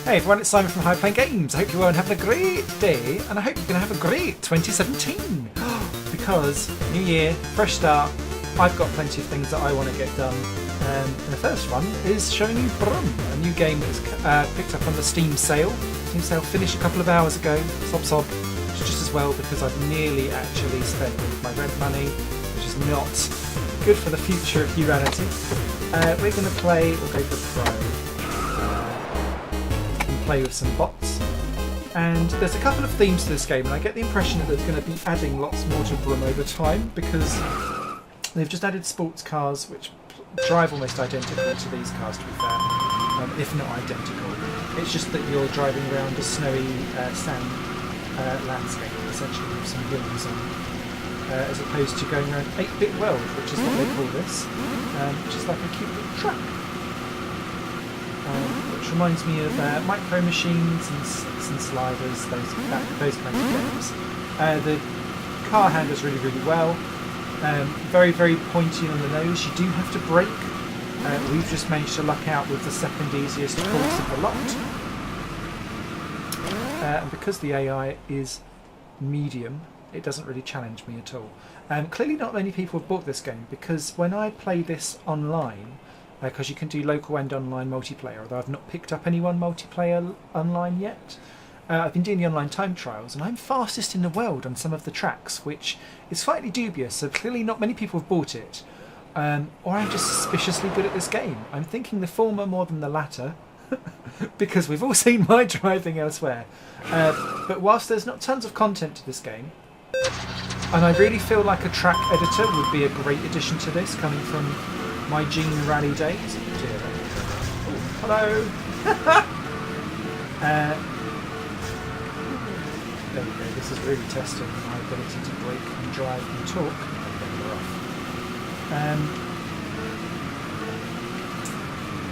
Hey everyone, it's Simon from High Playing Games. I hope you're all having a great day, and I hope you're going to have a great 2017. Because new year, fresh start, I've got plenty of things that I want to get done. And the first one is showing you Brumm, a new game that's picked up on the Steam sale. Steam sale finished a couple of hours ago. Sob. It's just as well because I've nearly actually spent my rent money, which is not good for the future of humanity. We're going to play, we'll go for Pro. Play with some bots, and there's a couple of themes to this game, and I get the impression that there's going to be adding lots more to Brumm over time because they've just added sports cars which drive almost identical to these cars, to be fair, if not identical. It's just that you're driving around a snowy sand landscape, essentially with some wheels on, as opposed to going around 8-bit world, which is what they call this, which is like a cute little truck. Which reminds me of Micro Machines and Six and Sliders, those kinds of games. The car handles really, really well. Very, very pointy on the nose. You do have to brake. We've just managed to luck out with the second easiest course of the lot. And because the AI is medium, it doesn't really challenge me at all. Clearly not many people have bought this game because when I play this online, because you can do local and online multiplayer, although I've not picked up anyone multiplayer online yet. I've been doing the online time trials, and I'm fastest in the world on some of the tracks, which is slightly dubious, so clearly not many people have bought it. Or I'm just suspiciously good at this game. I'm thinking the former more than the latter, because we've all seen my driving elsewhere. But whilst there's not tons of content to this game, and I really feel like a track editor would be a great addition to this, coming from my Gene Rally days. Oh, hello! There we go, this is really testing my ability to brake and drive and talk.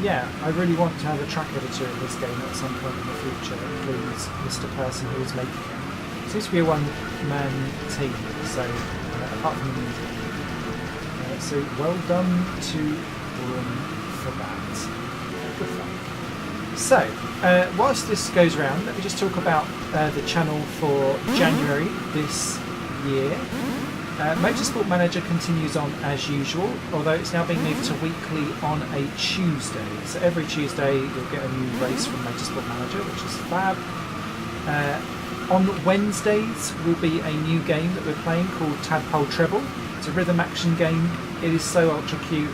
Yeah, I really want to have a track editor in this game at some point in the future, please, Mr. Person who is making it. It seems to be a one-man team, so apart from the music. So well done to Brumm for that. Good fun. So, whilst this goes around, let me just talk about the channel for January this year. Motorsport Manager continues on as usual, although it's now being moved to weekly on a Tuesday. So every Tuesday you'll get a new race from Motorsport Manager, which is fab. On Wednesdays will be a new game that we're playing called Tadpole Treble. It's a rhythm action game. It is so ultra cute.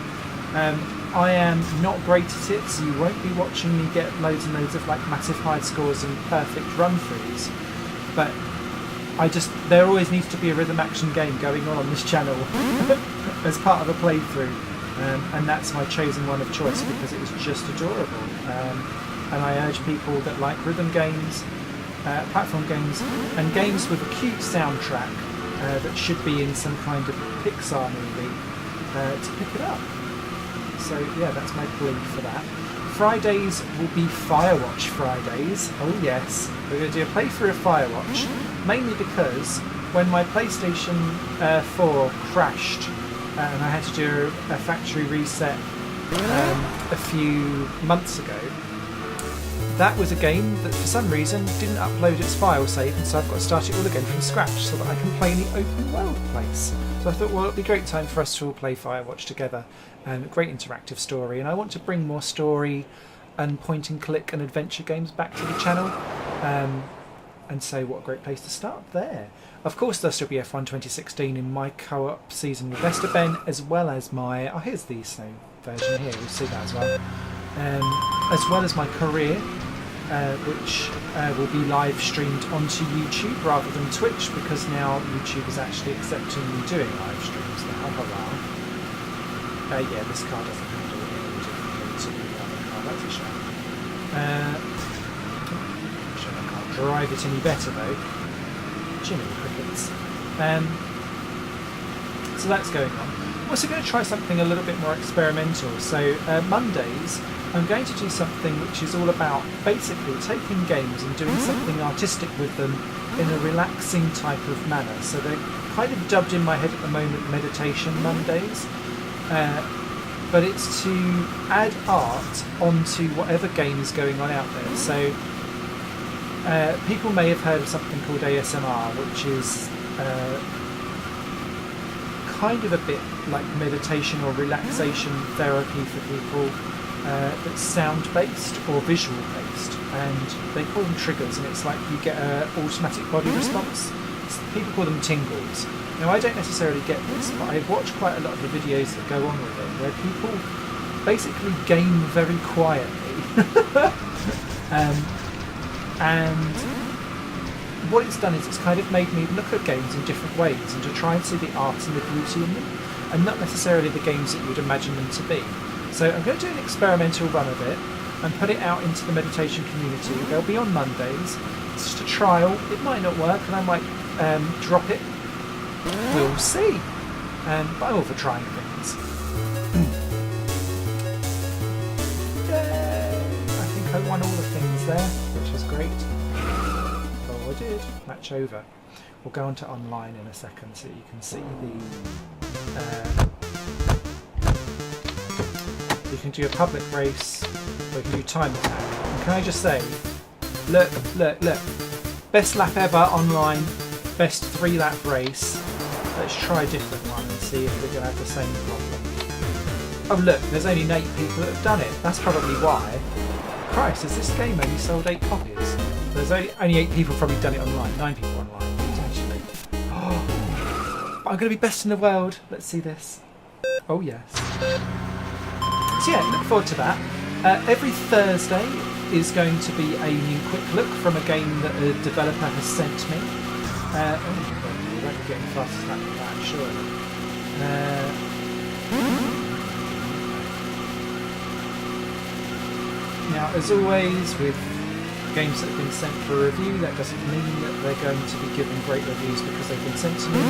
I am not great at it, so you won't be watching me get loads and loads of like massive high scores and perfect run-throughs. But there always needs to be a rhythm action game going on this channel as part of a playthrough, and that's my chosen one of choice because it was just adorable. And I urge people that like rhythm games, platform games, and games with a cute soundtrack that should be in some kind of Pixar movie to pick it up. So yeah, that's my plea for that. Fridays will be Firewatch Fridays. Oh yes, we're going to do a playthrough of Firewatch, mainly because when my PlayStation 4 crashed and I had to do a factory reset a few months ago, that was a game that for some reason didn't upload its file save, and so I've got to start it all again from scratch so that I can play in the open world place. So I thought, well, it'd be a great time for us to all play Firewatch together. Great interactive story, and I want to bring more story and point and click and adventure games back to the channel. And so what a great place to start there. Of course there'll still be F1 2016 in my co-op season with Esther Ben, as well as my, oh here's the snow version here, we'll see that as well. As well as my career, which will be live streamed onto YouTube rather than Twitch, because now YouTube is actually accepting me doing live streams now. Hurrah. Yeah, this car doesn't handle it any differently to the other car, that's a shame. I can't drive it any better though. Jiminy crickets. So that's going on. I'm also going to try something a little bit more experimental. So Mondays, I'm going to do something which is all about basically taking games and doing something artistic with them in a relaxing type of manner. So they're kind of dubbed in my head at the moment Meditation Mondays. but it's to add art onto whatever game is going on out there. So people may have heard of something called ASMR, which is kind of a bit like meditation or relaxation therapy for people that's sound-based or visual-based, and they call them triggers, and it's like you get an automatic body response. People call them tingles. Now, I don't necessarily get this, but I've watched quite a lot of the videos that go on with it, where people basically game very quietly. And what it's done is it's kind of made me look at games in different ways and to try and see the art and the beauty in them, and not necessarily the games that you would imagine them to be. So I'm going to do an experimental run of it and put it out into the meditation community. They'll be on Mondays. It's just a trial. It might not work, and I might drop it. We'll see. But I'm all for trying things. Yay! I think I won all the things there, which is great. Oh, I did. Match over. We'll go on to online in a second so you can see the... you can do a public race, or you can do time attack. And can I just say, look. Best lap ever online, best 3-lap race. Let's try a different one and see if we're going to have the same problem. Oh look, there's only 8 people that have done it. That's probably why. Christ, has this game only sold 8 copies? There's only 8 people probably done it online. 9 people online, potentially. Oh, I'm going to be best in the world. Let's see this. Oh yes. So yeah, look forward to that. Every Thursday is going to be a new quick look from a game that a developer has sent me. We won't be getting fast as that, surely. Now, as always, with games that have been sent for review, that doesn't mean that they're going to be given great reviews because they've been sent to me.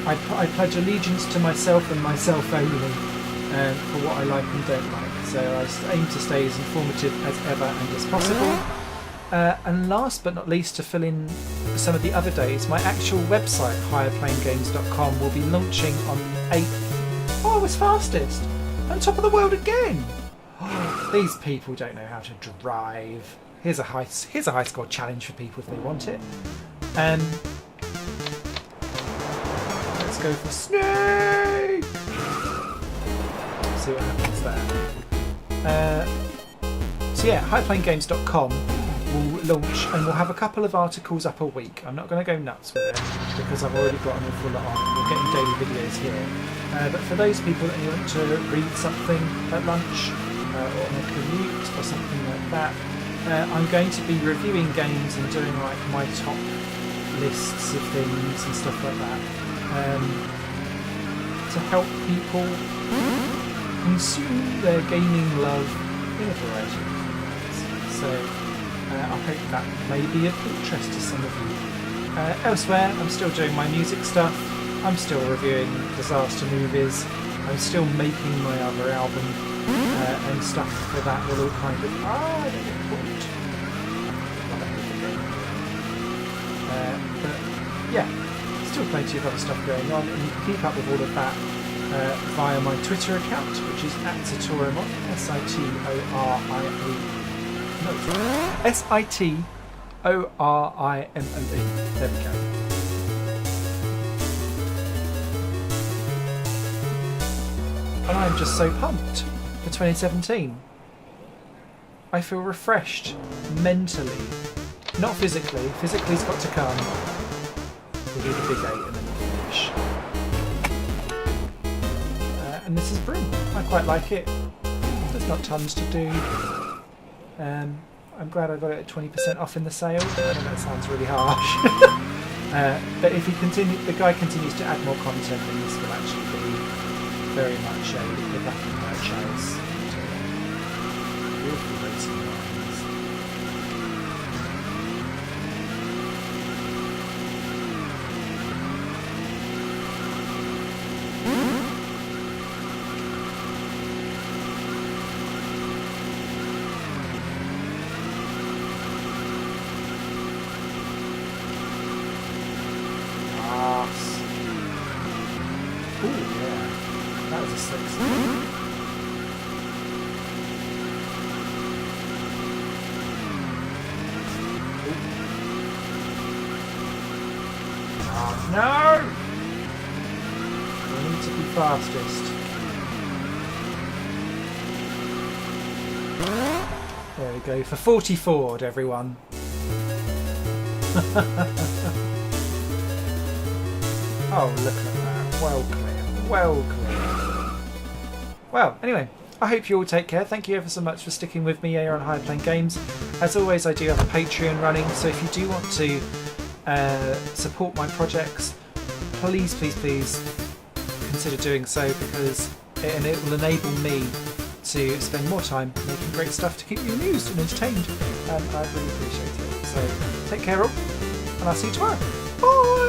I pledge allegiance to myself and myself only for what I like and don't like. So I aim to stay as informative as ever and as possible. And last but not least, to fill in some of the other days, my actual website, higherplayinggames.com, will be launching on the 8th. Oh, I was fastest! On top of the world again! Oh, these people don't know how to drive. Here's a high score challenge for people if they want it. Let's go for Snake! See what happens there. So yeah, higherplayinggames.com will launch, and we'll have a couple of articles up a week. I'm not going to go nuts with it because I've already got an awful lot on. We're getting daily videos here. But for those people that want to read something at lunch or on a commute or something like that, I'm going to be reviewing games and doing like my top lists of things and stuff like that to help people consume their gaming love in a variety of ways. So I hope that may be of interest to some of you. Elsewhere, I'm still doing my music stuff. I'm still reviewing disaster movies. I'm still making my other album and stuff for that will all kind of... I don't get caught. But yeah, still plenty of other stuff going on, and you can keep up with all of that via my Twitter account, which is @Satorimon, SITORIMONE. There we go. And I'm just so pumped for 2017. I feel refreshed mentally, not physically. Physically's got to come. We'll do the big 8 and then we'll finish. And this is Brumm. I quite like it. There's not tons to do. I'm glad I got it at 20% off in the sale. I know that sounds really harsh. But if the guy continues to add more content, then this will actually be very much a backing purchase. Awful racing lines. No! We need to be fastest. There we go, for 40 Ford, everyone. Oh, look at that. Well clear. Well clear. Well, anyway, I hope you all take care. Thank you ever so much for sticking with me here on High Playing Games. As always, I do have a Patreon running, so if you do want to support my projects, please, please, please consider doing so, because it will enable me to spend more time making great stuff to keep you amused and entertained. I really appreciate it. So take care all, and I'll see you tomorrow. Bye!